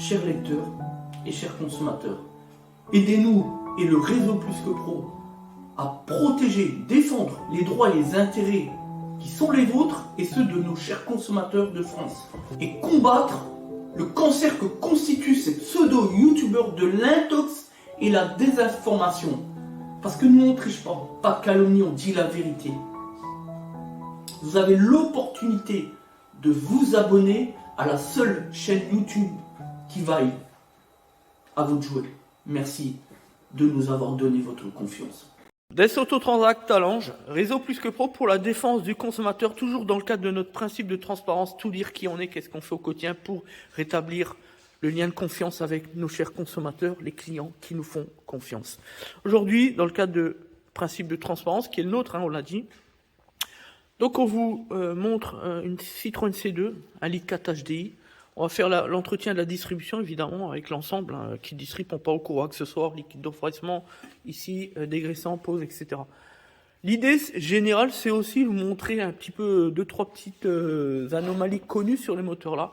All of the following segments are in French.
chers lecteurs et chers consommateurs, aidez-nous et le réseau Plus que Pro à protéger, défendre les droits et les intérêts qui sont les vôtres et ceux de nos chers consommateurs de France et combattre le cancer que constituent ces pseudo-youtubeurs de l'intox et la désinformation. Parce que nous on ne triche pas de calomnie, on dit la vérité. Vous avez l'opportunité de vous abonner à la seule chaîne YouTube qui vaille à vous de jouer. Merci de nous avoir donné votre confiance. Des Autotransact Talange, réseau Plus que Pro pour la défense du consommateur, toujours dans le cadre de notre principe de transparence, tout dire qui on est, qu'est-ce qu'on fait au quotidien pour rétablir le lien de confiance avec nos chers consommateurs, les clients qui nous font confiance. Aujourd'hui, dans le cadre de principe de transparence, qui est le nôtre, on l'a dit, donc on vous montre une Citroën C2, un Lead 4 HDI. On va faire l'entretien de la distribution, évidemment, avec l'ensemble, qui distribue pompe à eau, courroie, accessoires, liquide de refroidissement, ici, dégraissant, pose, etc. L'idée générale, c'est aussi vous montrer un petit peu 2-3 petites anomalies connues sur les moteurs là.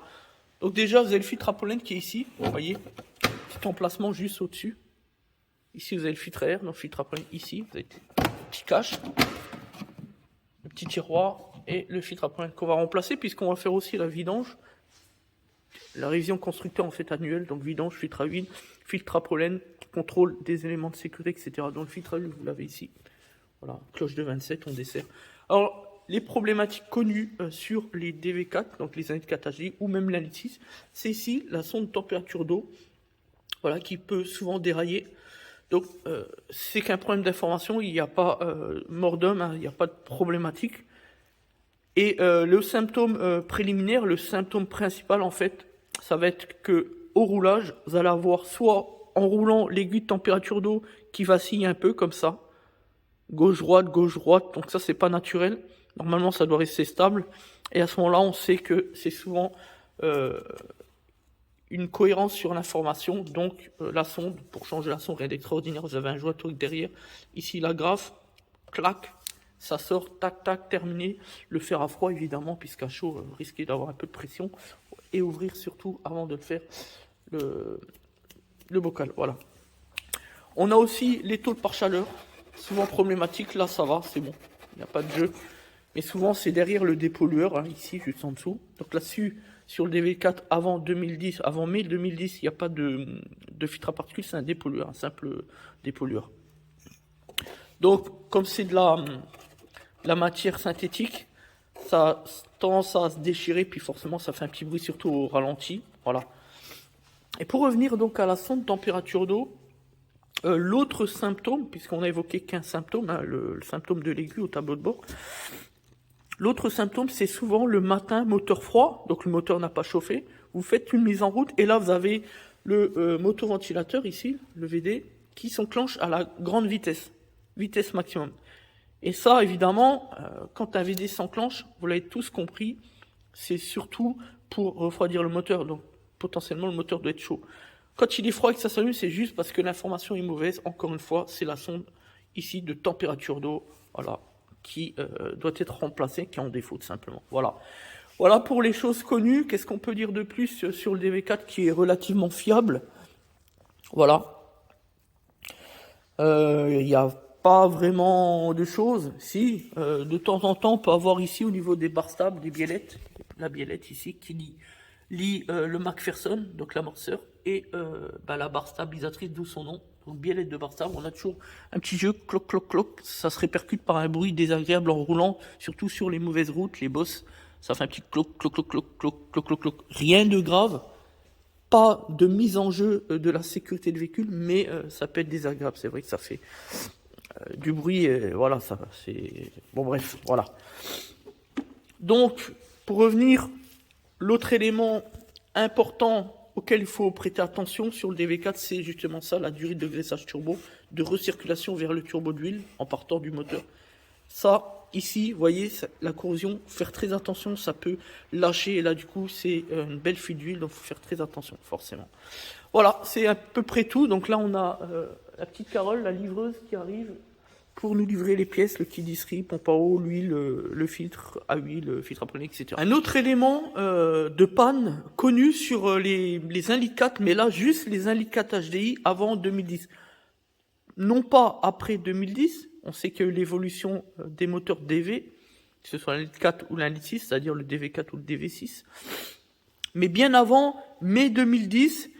Donc déjà, vous avez le filtre à pollen qui est ici, vous voyez, petit emplacement juste au-dessus. Ici, vous avez le filtre à air, donc le filtre à pollen ici, vous avez le petit cache, le petit tiroir et le filtre à pollen qu'on va remplacer puisqu'on va faire aussi la vidange. La révision constructeur en fait annuelle, donc vidange, filtre à huile, filtre à pollen, qui contrôle des éléments de sécurité, etc. Donc le filtre à huile, vous l'avez ici. Voilà, cloche de 27, on dessert. Alors, les problématiques connues sur les DV4, donc les annettes 4HI, ou même la 6, c'est ici la sonde température d'eau, voilà, qui peut souvent dérailler. Donc, c'est qu'un problème d'information, il n'y a pas mort d'homme, il n'y a pas de problématique. Et le symptôme préliminaire, le symptôme principal, en fait, ça va être que au roulage, vous allez avoir soit en roulant l'aiguille de température d'eau qui vacille un peu comme ça, gauche-droite, donc ça c'est pas naturel. Normalement ça doit rester stable. Et à ce moment-là, on sait que c'est souvent une cohérence sur l'information. Donc la sonde, pour changer la sonde, rien d'extraordinaire, vous avez un joyau derrière. Ici la graffe, clac, ça sort, tac, tac, terminé. Le faire à froid évidemment, puisqu'à chaud, risquez d'avoir un peu de pression. Et ouvrir surtout avant de le faire le bocal, voilà. On a aussi les taux de par chaleur, souvent problématique. Là ça va, c'est bon, il n'y a pas de jeu. Mais souvent c'est derrière le dépollueur, ici juste en dessous. Donc là-dessus, sur le DV4 avant 2010, avant mai 2010, il n'y a pas de filtre à particules, c'est un dépollueur, un simple dépollueur. Donc comme c'est de la matière synthétique, ça a tendance à se déchirer, puis forcément ça fait un petit bruit, surtout au ralenti. Voilà. Et pour revenir donc à la sonde température d'eau, l'autre symptôme, puisqu'on a évoqué qu'un symptôme, le symptôme de l'aiguille au tableau de bord, l'autre symptôme c'est souvent le matin, moteur froid, donc le moteur n'a pas chauffé, vous faites une mise en route, et là vous avez le motoventilateur ici, le VD, qui s'enclenche à la grande vitesse maximum. Et ça, évidemment, quand un VD s'enclenche, vous l'avez tous compris, c'est surtout pour refroidir le moteur. Donc, potentiellement, le moteur doit être chaud. Quand il est froid et que ça s'allume, c'est juste parce que l'information est mauvaise. Encore une fois, c'est la sonde ici de température d'eau, voilà, qui doit être remplacée, qui est en défaut, tout simplement. Voilà. Voilà pour les choses connues. Qu'est-ce qu'on peut dire de plus sur le DV4 qui est relativement fiable? Voilà. Il y a pas vraiment de choses. Si, de temps en temps, on peut avoir ici au niveau des barres stables, des biellettes, la biellette ici qui lie le McPherson, donc l'amortisseur, et la barre stabilisatrice, d'où son nom. Donc biellette de barre stable, on a toujours un petit jeu, cloc, cloc, cloc, ça se répercute par un bruit désagréable en roulant, surtout sur les mauvaises routes, les bosses, ça fait un petit cloc, cloc, cloc, cloc, cloc, cloc, cloc, cloc. Rien de grave, pas de mise en jeu de la sécurité de véhicule, mais ça peut être désagréable, c'est vrai que ça fait du bruit, voilà, ça c'est... Bon bref, voilà. Donc, pour revenir, l'autre élément important auquel il faut prêter attention sur le DV4, c'est justement ça, la durée de graissage turbo, de recirculation vers le turbo d'huile en partant du moteur. Ça, ici, vous voyez, la corrosion, faire très attention, ça peut lâcher, et là du coup, c'est une belle fuite d'huile, donc il faut faire très attention, forcément. Voilà, c'est à peu près tout. Donc là, on a la petite Carole, la livreuse qui arrive pour nous livrer les pièces, le kit d'isserie, pompe à eau, l'huile, le filtre à huile, le filtre à préliner, etc. Un autre élément de panne connu sur les 1,4 litre, mais là juste les 1,4 litre HDI avant 2010. Non pas après 2010, on sait qu'il y a eu l'évolution des moteurs DV, que ce soit l'1,4 litre ou l'1,6 litre, c'est-à-dire le DV4 ou le DV6. Mais bien avant mai 2010,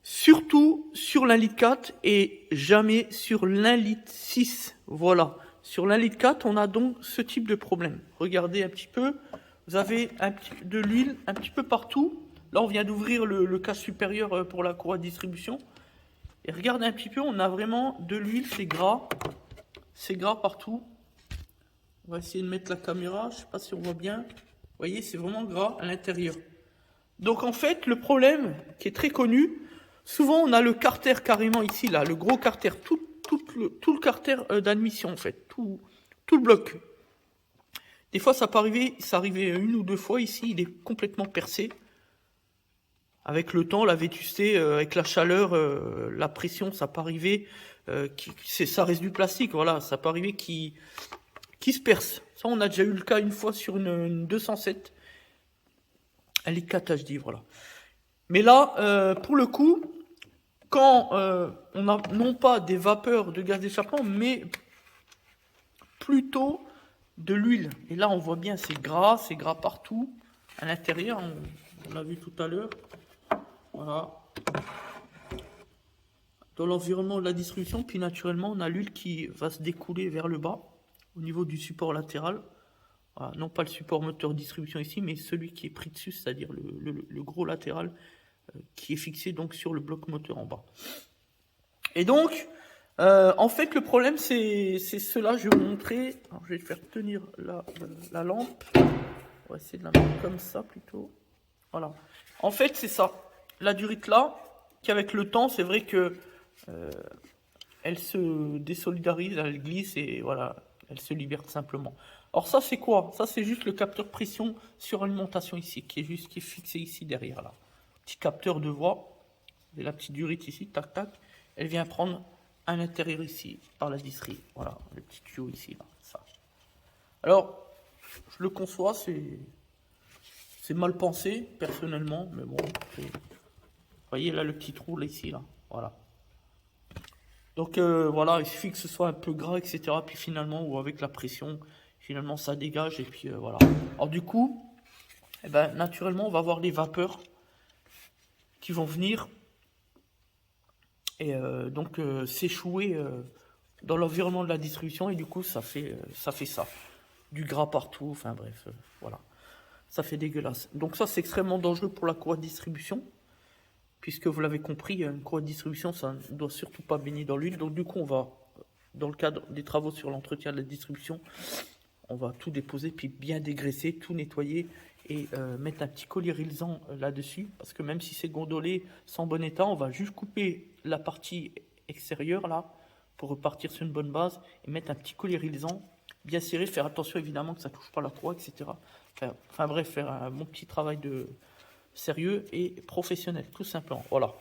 surtout sur l'1,4 litre et jamais sur l'1,6 litre. Voilà. Sur l'1,4 litre, on a donc ce type de problème. Regardez un petit peu. Vous avez de l'huile un petit peu partout. Là, on vient d'ouvrir le cache supérieur pour la courroie de distribution. Et regardez un petit peu, on a vraiment de l'huile, c'est gras. C'est gras partout. On va essayer de mettre la caméra. Je ne sais pas si on voit bien. Vous voyez, c'est vraiment gras à l'intérieur. Donc en fait, le problème qui est très connu, souvent on a le carter carrément ici, là, le gros carter, tout le carter d'admission en fait, tout le bloc. Des fois ça peut arriver, ça arrivait 1 ou 2 fois ici, il est complètement percé. Avec le temps, la vétusté, avec la chaleur, la pression, ça peut arriver, ça reste du plastique, voilà, ça peut arriver qui se perce. Ça on a déjà eu le cas une fois sur une 207. Un litre 4 HD, voilà. Mais là, pour le coup, quand on n'a non pas des vapeurs de gaz d'échappement, mais plutôt de l'huile. Et là, on voit bien, c'est gras partout, à l'intérieur, on l'a vu tout à l'heure. Voilà. Dans l'environnement de la distribution, puis naturellement, on a l'huile qui va se découler vers le bas, au niveau du support latéral. Voilà, non pas le support moteur distribution ici, mais celui qui est pris dessus, c'est-à-dire le gros latéral qui est fixé donc sur le bloc moteur en bas. Et donc, en fait, le problème, c'est cela. Je vais vous montrer. Alors, je vais faire tenir la lampe. On va essayer de la mettre comme ça plutôt. Voilà. En fait, c'est ça. La durite là, qu'avec le temps, c'est vrai que elle se désolidarise, elle glisse et voilà, elle se libère tout simplement. Alors ça c'est quoi? Ça c'est juste le capteur pression sur alimentation ici, qui est fixé ici derrière là. Petit capteur de voie, et la petite durite ici, tac tac, elle vient prendre à l'intérieur ici, par la disserie. Voilà, le petit tuyau ici, là, ça. Alors, je le conçois, c'est mal pensé, personnellement, mais bon, vous voyez là le petit trou là ici, là, voilà. Donc voilà, il suffit que ce soit un peu gras, etc. Puis finalement, ou avec la pression, finalement ça dégage et puis voilà. Alors du coup, eh ben, naturellement, on va avoir les vapeurs qui vont venir et donc s'échouer dans l'environnement de la distribution et du coup ça fait ça. Du gras partout, enfin bref, voilà. Ça fait dégueulasse. Donc ça c'est extrêmement dangereux pour la courroie de distribution. Puisque vous l'avez compris, une courroie de distribution, ça ne doit surtout pas baigner dans l'huile. Donc du coup, on va, dans le cadre des travaux sur l'entretien de la distribution, on va tout déposer, puis bien dégraisser, tout nettoyer et mettre un petit collier rilsant là-dessus. Parce que même si c'est gondolé sans bon état, on va juste couper la partie extérieure là, pour repartir sur une bonne base, et mettre un petit collier rilsant, bien serré, faire attention évidemment que ça ne touche pas la courroie, etc. Enfin bref, faire un bon petit travail de sérieux et professionnel, tout simplement. Voilà.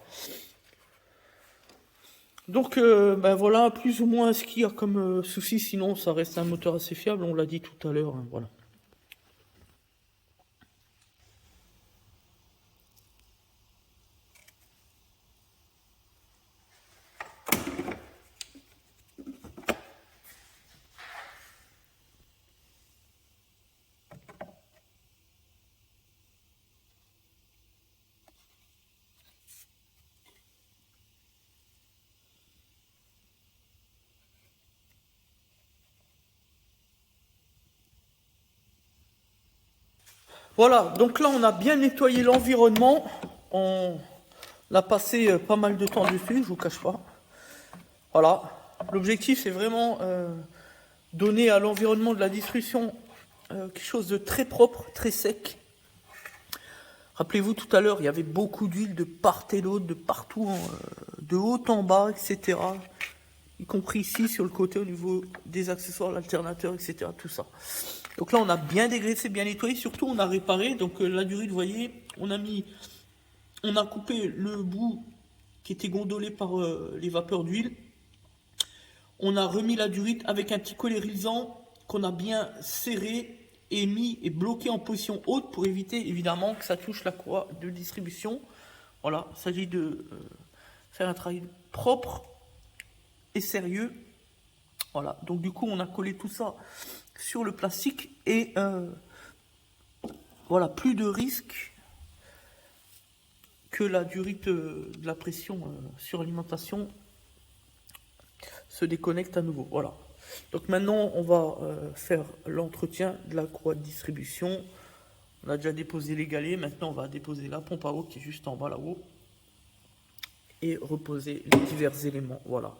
Donc, ben voilà, plus ou moins ce qu'il y a comme souci. Sinon, ça reste un moteur assez fiable. On l'a dit tout à l'heure. Hein, voilà. Voilà, donc là on a bien nettoyé l'environnement, on a passé pas mal de temps dessus, je vous cache pas. Voilà, l'objectif c'est vraiment donner à l'environnement de la distribution quelque chose de très propre, très sec. Rappelez-vous tout à l'heure, il y avait beaucoup d'huile de part et d'autre, de partout, de haut en bas, etc. Y compris ici sur le côté au niveau des accessoires, l'alternateur, etc. Tout ça. Donc là, on a bien dégraissé, bien nettoyé. Surtout, on a réparé. Donc la durite, vous voyez, on a coupé le bout qui était gondolé par les vapeurs d'huile. On a remis la durite avec un petit collet rilsant qu'on a bien serré et mis et bloqué en position haute pour éviter évidemment que ça touche la courroie de distribution. Voilà, il s'agit de faire un travail propre et sérieux. Voilà, donc du coup on a collé tout ça sur le plastique et voilà, plus de risque que la durite de la pression sur alimentation se déconnecte à nouveau. Voilà. Donc maintenant, on va faire l'entretien de la courroie de distribution. On a déjà déposé les galets. Maintenant, on va déposer la pompe à eau qui est juste en bas là-haut et reposer les divers éléments. Voilà.